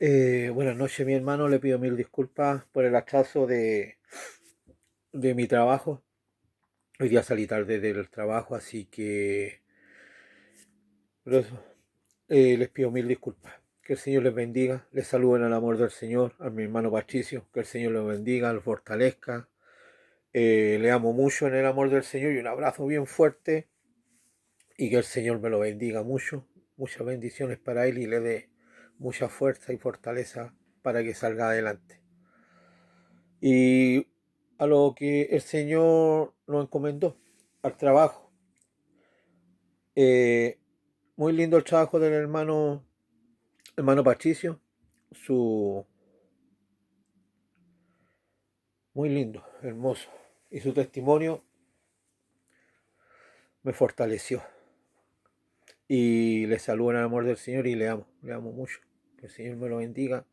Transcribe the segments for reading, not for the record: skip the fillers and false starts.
Buenas noches, mi hermano. Le pido mil disculpas por el atraso de mi trabajo. Hoy día salí tarde del trabajo, así que por eso, les pido mil disculpas. Que el Señor les bendiga. Les saludo en el amor del Señor a mi hermano Patricio. Que el Señor los bendiga, los fortalezca. Le amo mucho en el amor del Señor y un abrazo bien fuerte. Y que el Señor me lo bendiga mucho. Muchas bendiciones para él y le dé mucha fuerza y fortaleza para que salga adelante. Y a lo que el Señor nos encomendó, al trabajo. Eh, Muy lindo el trabajo del hermano Patricio, su muy lindo, hermoso. Y su testimonio me fortaleció. Y le saludo en el amor del Señor y le amo mucho. Que el Señor me lo bendiga.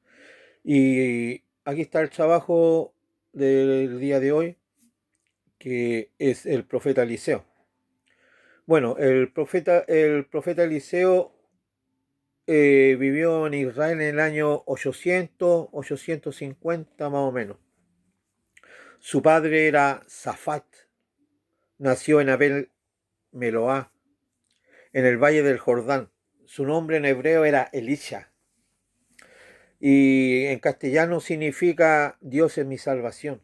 Y aquí está el trabajo del día de hoy, que es el profeta Eliseo. Bueno, el profeta Eliseo vivió en Israel en el año 850 más o menos. Su padre era Safat, nació en Abel Meloá, en el valle del Jordán. Su nombre en hebreo era Elisha y en castellano significa Dios es mi salvación.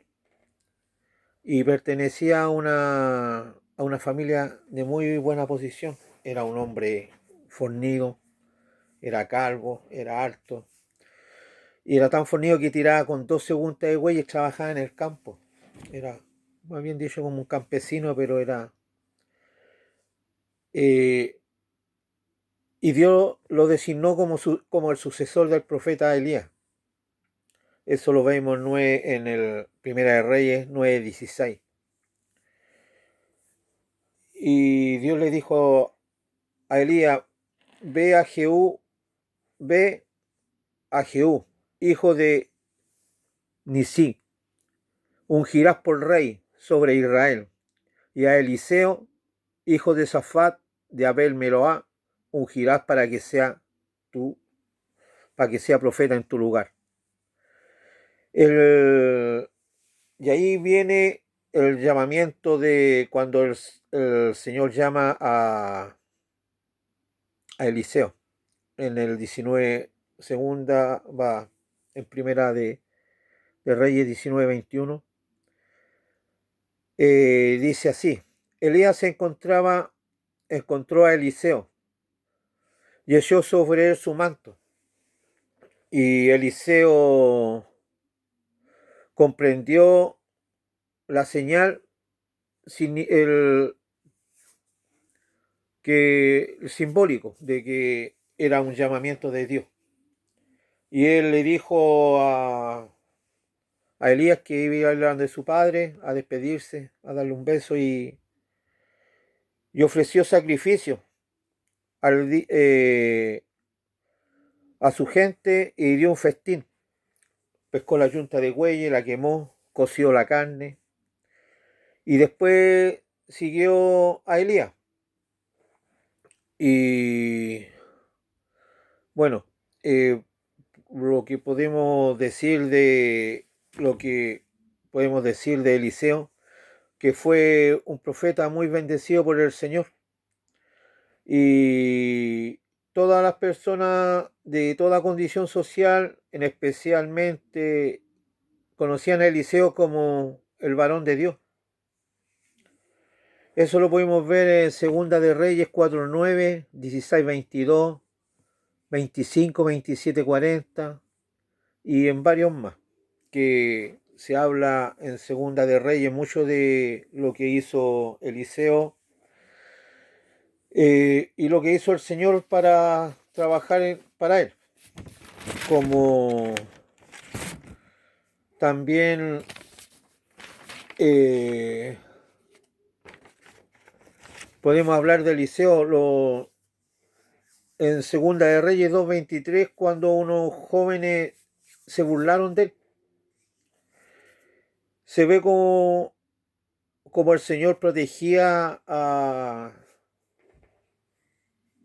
Y pertenecía a una familia de muy buena posición. Era un hombre fornido, era calvo, era alto. Y era tan fornido que tiraba con 12 untas de buey y trabajaba en el campo. Era, más bien dicho, como un campesino, pero era... eh, y Dios lo designó como el sucesor del profeta Elías. Eso lo vemos en el Primera de Reyes 9:16. Y Dios le dijo a Elías, ve a Jehú, ve a Jehú, hijo de Nisí, ungirás por rey sobre Israel, y a Eliseo, hijo de Safat, de Abel Meloá, ungirás tú, para que sea profeta en tu lugar. Y ahí viene el llamamiento de cuando el Señor llama a Eliseo. En el 19, segunda, va, en primera de Reyes 19:21. Dice así: Elías encontró a Eliseo y echó sobre él su manto. Y Eliseo comprendió la señal simbólico de que era un llamamiento de Dios. Y él le dijo a Elías que iba a hablar de su padre, a despedirse, a darle un beso y ofreció sacrificio a su gente y dio un festín. Pescó la yunta de buey, la quemó, coció la carne y después siguió a Elías. Y bueno, eh, lo que podemos decir de Eliseo, que fue un profeta muy bendecido por el Señor. Y todas las personas de toda condición social, especialmente, conocían a Eliseo como el varón de Dios. Eso lo podemos ver en Segunda de Reyes 4:9, 16:22, 25:27-40 y en varios más, que se habla en Segunda de Reyes mucho de lo que hizo Eliseo y lo que hizo el Señor para trabajar para él. Como también eh, podemos hablar de Eliseo en Segunda de Reyes 2:23, cuando unos jóvenes se burlaron de él. Se ve como el Señor protegía a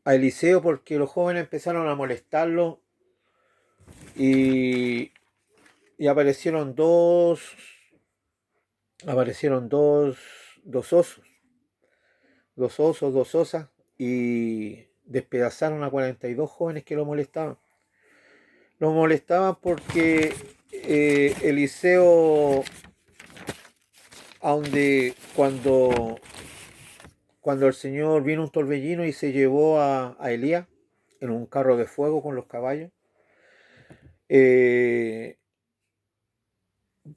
Eliseo, porque los jóvenes empezaron a molestarlo y, y aparecieron dos osos, dos osas, y despedazaron a 42 jóvenes que lo molestaban. Lo molestaban porque Eliseo, donde cuando el Señor vino un torbellino y se llevó a Elías en un carro de fuego con los caballos, eh,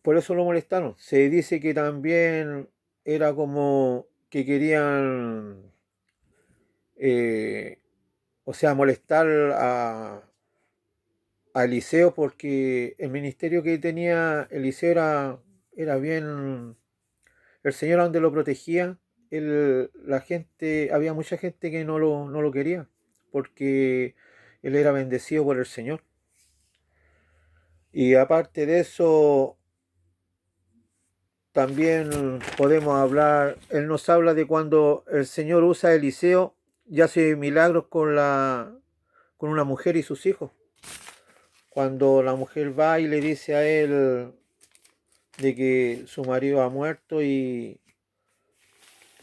por eso lo molestaron. Se dice que también era como que querían, eh, o sea, molestar a Eliseo, porque el ministerio que tenía Eliseo era bien, el Señor a donde lo protegía, la gente, había mucha gente que no lo quería, porque él era bendecido por el Señor. Y aparte de eso, también podemos hablar, él nos habla de cuando el Señor usa a Eliseo y hace milagros con una mujer y sus hijos. Cuando la mujer va y le dice a él de que su marido ha muerto y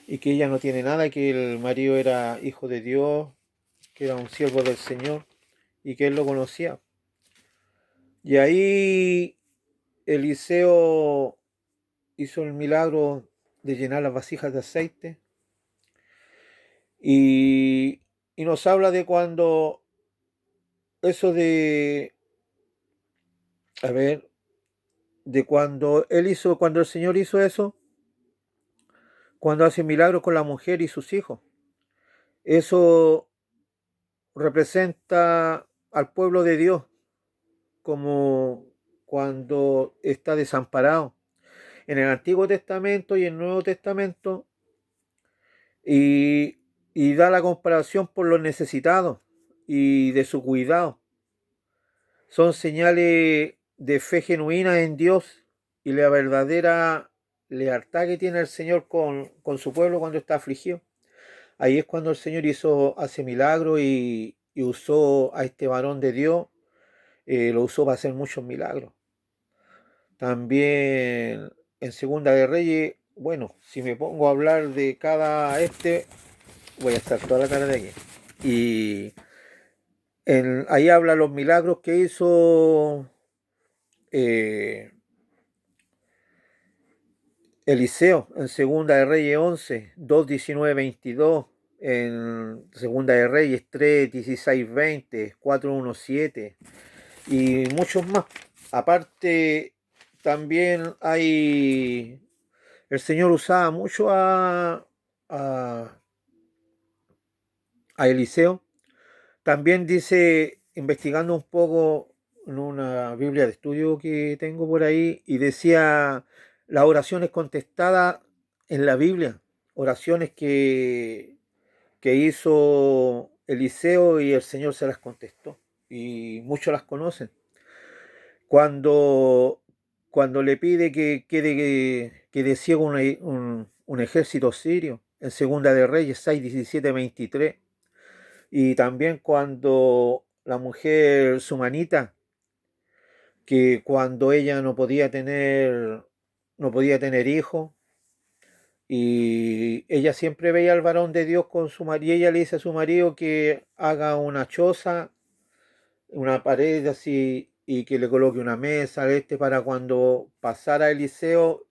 que ella no tiene nada, que el marido era hijo de Dios, que era un siervo del Señor y que él lo conocía. Y ahí Eliseo hizo el milagro de llenar las vasijas de aceite y, y nos habla de cuando eso a ver, de cuando el Señor hizo eso, cuando hace milagros con la mujer y sus hijos. Eso representa al pueblo de Dios como cuando está desamparado. En el Antiguo Testamento y en el Nuevo Testamento, y, y da la comparación por los necesitados y de su cuidado. Son señales de fe genuina en Dios y la verdadera lealtad que tiene el Señor con su pueblo cuando está afligido. Ahí es cuando el Señor hace milagros y usó a este varón de Dios, lo usó para hacer muchos milagros. También en Segunda de Reyes, bueno, si me pongo a hablar de cada voy a estar toda la tarde aquí. Y ahí habla los milagros que hizo eh, Eliseo en Segunda de Reyes 11, 2, 19, 22, en Segunda de Reyes 3, 16, 20, 4, 1, 7 y muchos más. Aparte, también el Señor usaba mucho a, a Eliseo. También dice, investigando un poco en una Biblia de estudio que tengo por ahí, y decía las oraciones contestadas en la Biblia, oraciones que hizo Eliseo y el Señor se las contestó, y muchos las conocen. Cuando, cuando le pide que quede ciego un ejército sirio, en Segunda de Reyes 6, 17, 23. Y también cuando la mujer sumanita, que cuando ella no podía tener hijos, y ella siempre veía al varón de Dios con su marido, y ella le dice a su marido que haga una choza, una pared así, y que le coloque una mesa para cuando pasara Eliseo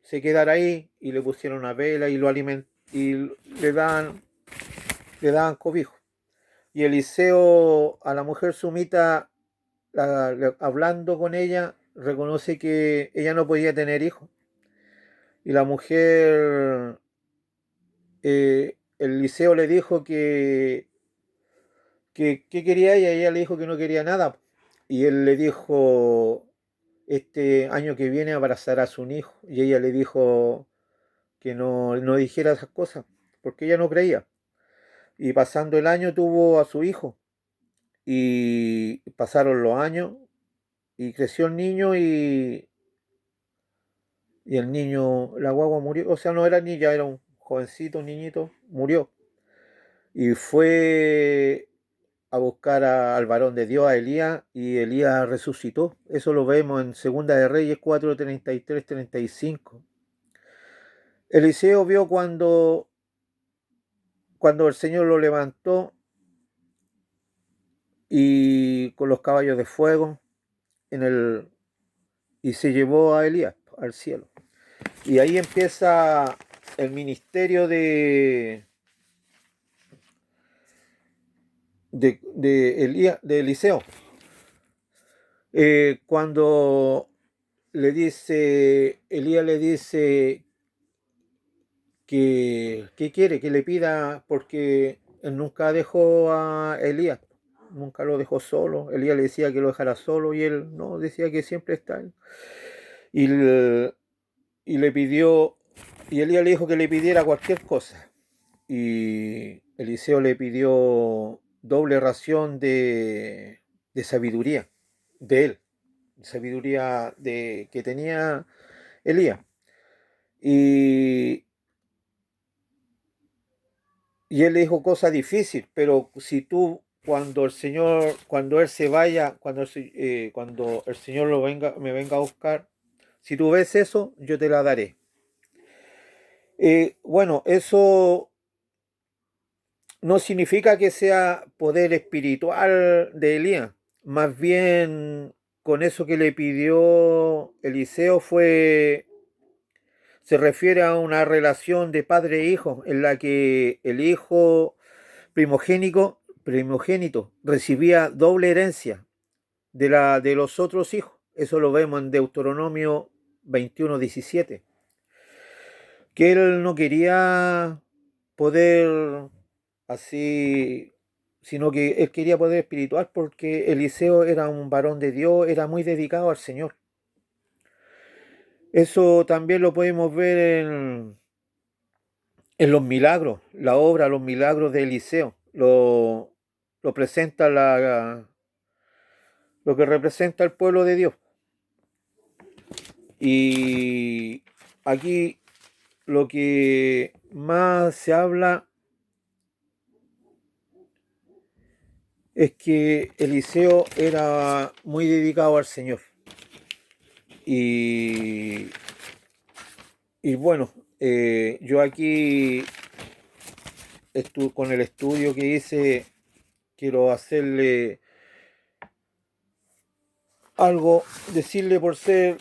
se quedara ahí, y le pusieron una vela y lo y le daban cobijo. Y Eliseo a la mujer sumita, hablando con ella, reconoce que ella no podía tener hijos. Y la mujer, Eliseo le dijo que quería ella, y ella le dijo que no quería nada. Y él le dijo, este año que viene abrazarás un hijo. Y ella le dijo que no dijera esas cosas, porque ella no creía. Y pasando el año tuvo a su hijo. Y pasaron los años y creció el niño y el niño, la guagua murió, o sea, no era niña, era un jovencito, un niñito, murió. Y fue a buscar al varón de Dios, a Elías, y Elías resucitó. Eso lo vemos en Segunda de Reyes 4:33-35. Eliseo vio cuando el Señor lo levantó y con los caballos de fuego y se llevó a Elías al cielo. Y ahí empieza el ministerio de Eliseo. Cuando Elías le dice que quiere, que le pida, porque él nunca dejó a Elías, nunca lo dejó solo. Elías le decía que lo dejara solo y él no, decía que siempre está él. Y le pidió, y Elías le dijo que le pidiera cualquier cosa. Y Eliseo le pidió doble ración de sabiduría de él, sabiduría que tenía Elías. Y él le dijo cosa difícil, pero si tú, cuando él se vaya, cuando el Señor me venga a buscar, si tú ves eso, yo te la daré. Bueno, eso no significa que sea poder espiritual de Elías, más bien con eso que le pidió Eliseo se refiere a una relación de padre e hijo, en la que el hijo primogénito recibía doble herencia de los otros hijos. Eso lo vemos en Deuteronomio 21:17. Que él no quería poder así, sino que él quería poder espiritual, porque Eliseo era un varón de Dios, era muy dedicado al Señor. Eso también lo podemos ver en los milagros, los milagros de Eliseo. Lo presenta lo que representa el pueblo de Dios. Y aquí lo que más se habla es que Eliseo era muy dedicado al Señor. Y bueno, yo aquí con el estudio que hice, quiero hacerle algo, decirle por ser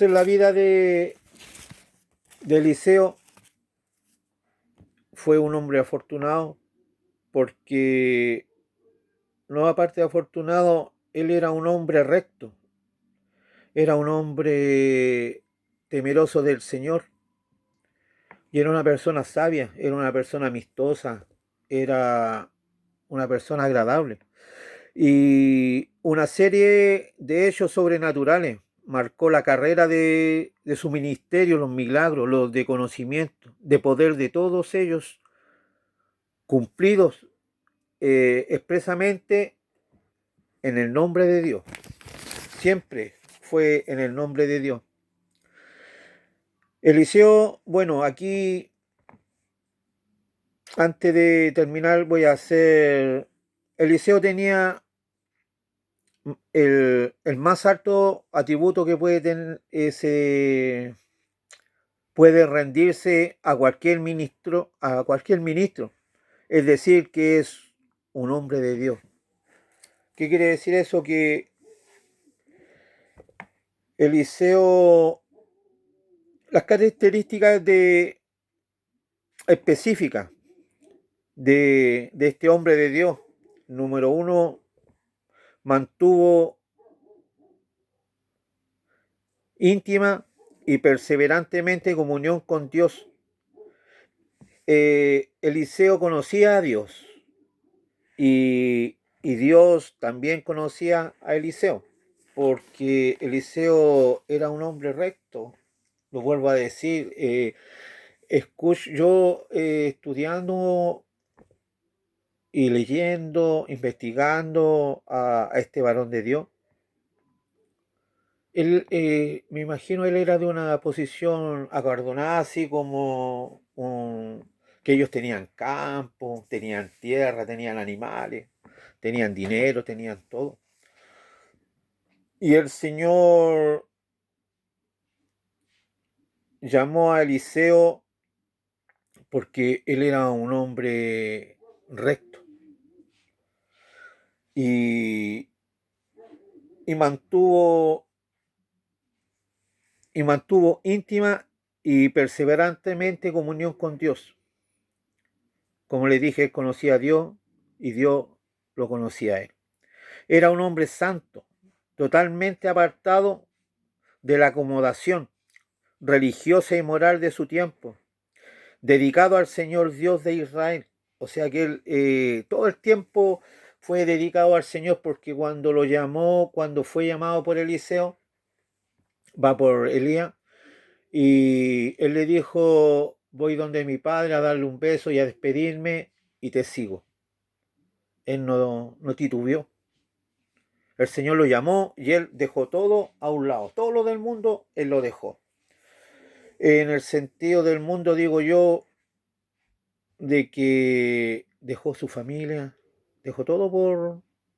la vida de Eliseo, fue un hombre afortunado, porque no aparte de afortunado, él era un hombre recto, era un hombre temeroso del Señor, y era una persona sabia, era una persona amistosa, era una persona agradable. Y una serie de hechos sobrenaturales marcó la carrera de su ministerio, los milagros, los de conocimiento, de poder de todos ellos, cumplidos expresamente en el nombre de Dios. Siempre fue en el nombre de Dios. Eliseo, bueno, aquí antes de terminar voy a hacer... Eliseo tenía el más alto atributo que puede tener puede rendirse a cualquier ministro, es decir, que es un hombre de Dios. ¿Qué quiere decir eso? Que Eliseo, las características específicas de este hombre de Dios: número uno, mantuvo íntima y perseverantemente comunión con Dios. Eliseo conocía a Dios, y Dios también conocía a Eliseo, porque Eliseo era un hombre recto. Lo vuelvo a decir, yo estudiando y leyendo, investigando a este varón de Dios, él, me imagino, él era de una posición acordonada, así como que ellos tenían campo, tenían tierra, tenían animales, tenían dinero, tenían todo. Y el Señor llamó a Eliseo porque él era un hombre recto y, y mantuvo y mantuvo íntima y perseverantemente comunión con Dios. Como le dije, él conocía a Dios y Dios lo conocía a él. Era un hombre santo, totalmente apartado de la acomodación religiosa y moral de su tiempo, dedicado al Señor Dios de Israel. O sea que él todo el tiempo fue dedicado al Señor, porque cuando lo llamó, cuando fue llamado por Eliseo, va por Elías, y él le dijo: voy donde mi padre a darle un beso y a despedirme y te sigo. Él no titubeó. El Señor lo llamó y él dejó todo a un lado. Todo lo del mundo, él lo dejó. En el sentido del mundo, digo yo, de que dejó su familia, dejó todo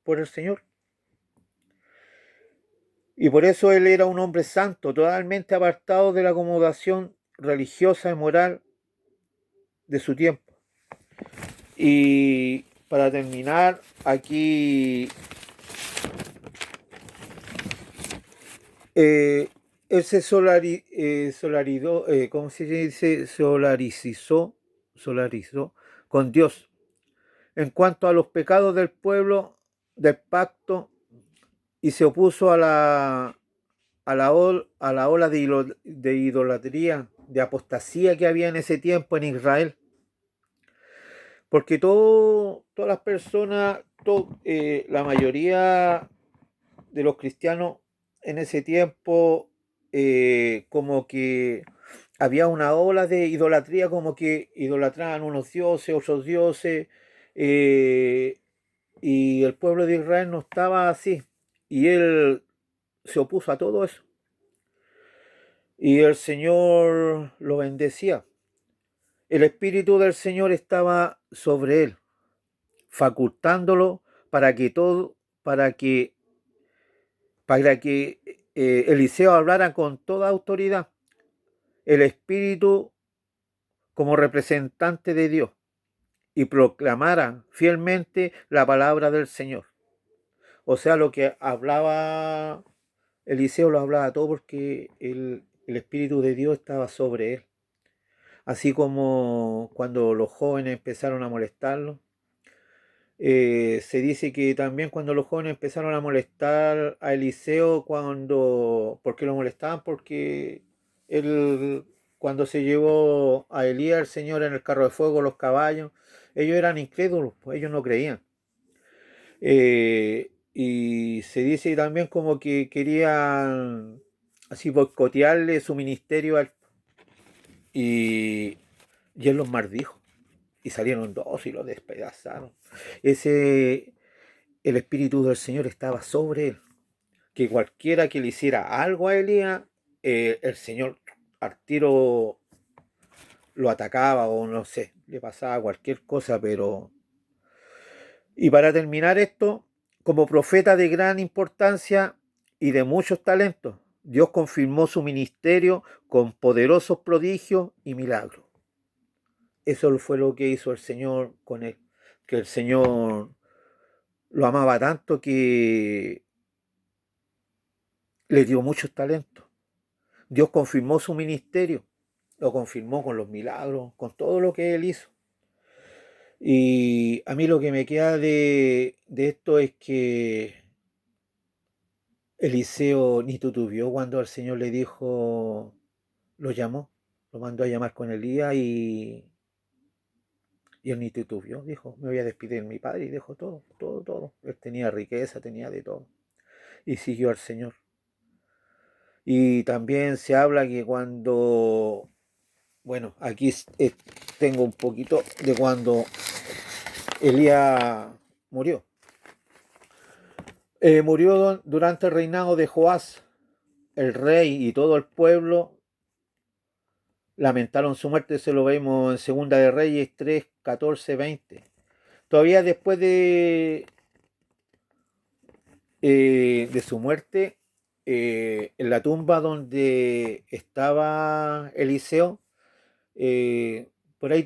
por el Señor. Y por eso él era un hombre santo, totalmente apartado de la acomodación religiosa y moral de su tiempo. Y para terminar, aquí él se solarizó, ¿cómo se dice? Solarizó con Dios. En cuanto a los pecados del pueblo, del pacto, y se opuso a la ola de idolatría, de apostasía que había en ese tiempo en Israel. Porque todas las personas, la mayoría de los cristianos en ese tiempo, como que había una ola de idolatría, como que idolatraban unos dioses, otros dioses, eh, y el pueblo de Israel no estaba así. Y él se opuso a todo eso. Y el Señor lo bendecía. El Espíritu del Señor estaba sobre él, facultándolo para que todo, para que Eliseo hablara con toda autoridad. El Espíritu como representante de Dios, y proclamara fielmente la palabra del Señor. O sea, lo que hablaba Eliseo lo hablaba todo porque el Espíritu de Dios estaba sobre él. Así como cuando los jóvenes empezaron a molestarlo, se dice que también cuando los jóvenes empezaron a molestar a Eliseo, ¿por qué lo molestaban? Porque él, cuando se llevó a Elías, el Señor, en el carro de fuego, los caballos, ellos eran incrédulos, pues ellos no creían. Y se dice también como que querían así boicotearle su ministerio y, y él los maldijo. Y salieron dos y los despedazaron. El Espíritu del Señor estaba sobre él. Que cualquiera que le hiciera algo a Elías, el Señor al tiro lo atacaba, o no sé, le pasaba cualquier cosa. Pero y para terminar esto, como profeta de gran importancia y de muchos talentos, Dios confirmó su ministerio con poderosos prodigios y milagros. Eso fue lo que hizo el Señor con él, que el Señor lo amaba tanto que le dio muchos talentos. Dios confirmó su ministerio, lo confirmó con los milagros, con todo lo que él hizo. Y a mí lo que me queda de esto es que Eliseo ni titubeó cuando el Señor le dijo, lo llamó, lo mandó a llamar con Elías, y él ni titubeó, dijo: me voy a despedir de mi padre, y dejó todo, todo, todo. Él tenía riqueza, tenía de todo, y siguió al Señor. Y también se habla que cuando, bueno, aquí tengo un poquito de cuando Elías murió. Murió durante el reinado de Joás, el rey, y todo el pueblo lamentaron su muerte. Eso lo vemos en Segunda de Reyes 3, 14, 20. Todavía después de su muerte, en la tumba donde estaba Eliseo, por ahí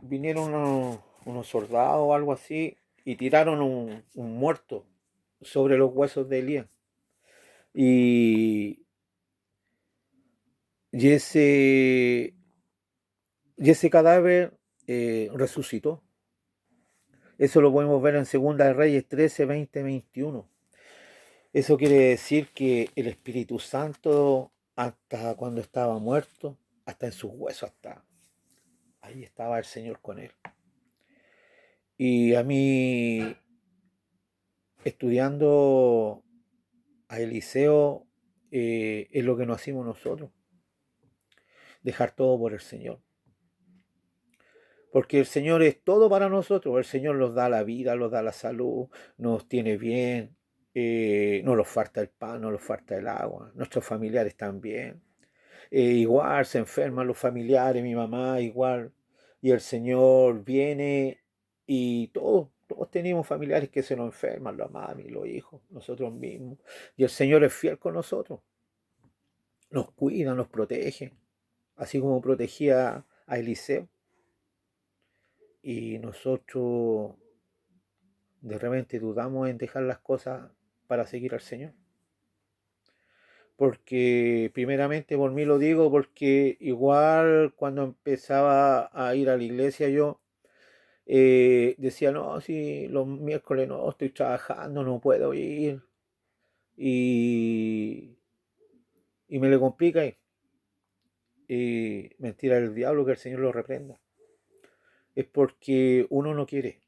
vinieron unos soldados o algo así y tiraron un muerto sobre los huesos de Elías. Y, y, ese, y ese cadáver resucitó. Eso lo podemos ver en Segunda de Reyes 13, 20, 21. Eso quiere decir que el Espíritu Santo, hasta cuando estaba muerto, hasta en sus huesos, hasta ahí estaba el Señor con él. Y a mí, estudiando a Eliseo, es lo que nos hacemos nosotros, dejar todo por el Señor. Porque el Señor es todo para nosotros. El Señor nos da la vida, nos da la salud, nos tiene bien, no nos falta el pan, no nos falta el agua. Nuestros familiares también. Igual se enferman los familiares, mi mamá igual. Y el Señor viene y todos tenemos familiares que se nos enferman, la mami, los hijos, nosotros mismos. Y el Señor es fiel con nosotros. Nos cuida, nos protege. Así como protegía a Eliseo. Y nosotros de repente dudamos en dejar las cosas para seguir al Señor. Porque primeramente por mí lo digo, porque igual cuando empezaba a ir a la iglesia yo decía, no, si los miércoles no, estoy trabajando, no puedo ir. Y me le complica y mentira del diablo, que el Señor lo reprenda. Es porque uno no quiere.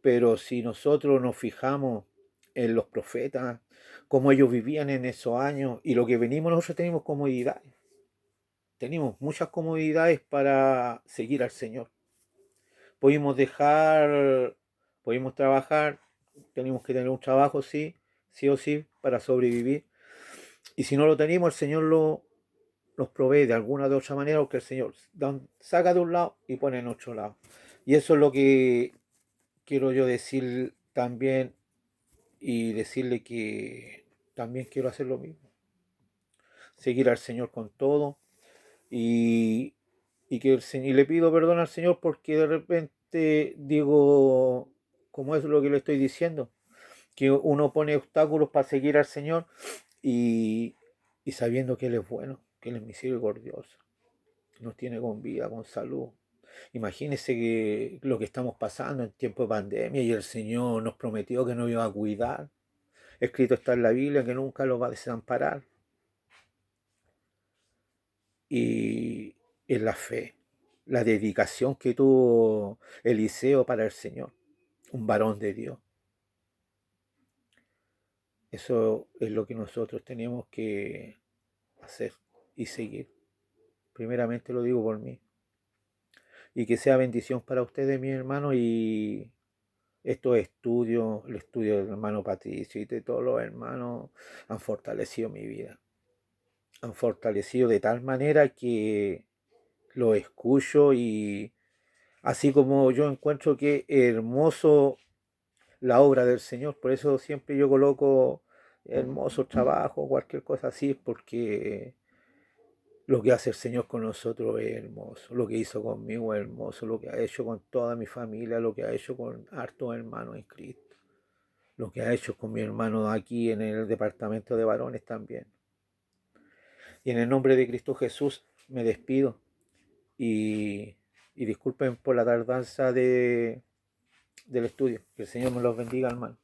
Pero si nosotros nos fijamos en los profetas, cómo ellos vivían en esos años, y lo que venimos nosotros tenemos comodidades. Tenemos muchas comodidades para seguir al Señor. Podemos podemos trabajar, tenemos que tener un trabajo, sí o sí, para sobrevivir. Y si no lo tenemos, el Señor nos provee de alguna de otra manera, porque el Señor saca de un lado y pone en otro lado. Y eso es lo que quiero yo decir también, y decirle que también quiero hacer lo mismo. Seguir al Señor con todo. Y que y le pido perdón al Señor porque de repente digo, como es lo que le estoy diciendo, que uno pone obstáculos para seguir al Señor y sabiendo que Él es bueno, que Él es misericordioso, nos tiene con vida, con salud. Imagínense que lo que estamos pasando en tiempo de pandemia, y el Señor nos prometió que nos iba a cuidar. Escrito está en la Biblia que nunca lo va a desamparar. Y en la fe, la dedicación que tuvo Eliseo para el Señor, un varón de Dios. Eso es lo que nosotros tenemos que hacer y seguir. Primeramente lo digo por mí. Y que sea bendición para ustedes, mis hermanos, y estos estudios, el estudio del hermano Patricio y de todos los hermanos, han fortalecido mi vida. Han fortalecido de tal manera que lo escucho, y así como yo encuentro que es hermoso la obra del Señor, por eso siempre yo coloco hermoso trabajo, cualquier cosa así, porque lo que hace el Señor con nosotros es hermoso, lo que hizo conmigo es hermoso, lo que ha hecho con toda mi familia, lo que ha hecho con hartos hermanos en Cristo, lo que ha hecho con mi hermano aquí en el departamento de varones también. Y en el nombre de Cristo Jesús me despido, y disculpen por la tardanza del estudio. Que el Señor me los bendiga, hermano.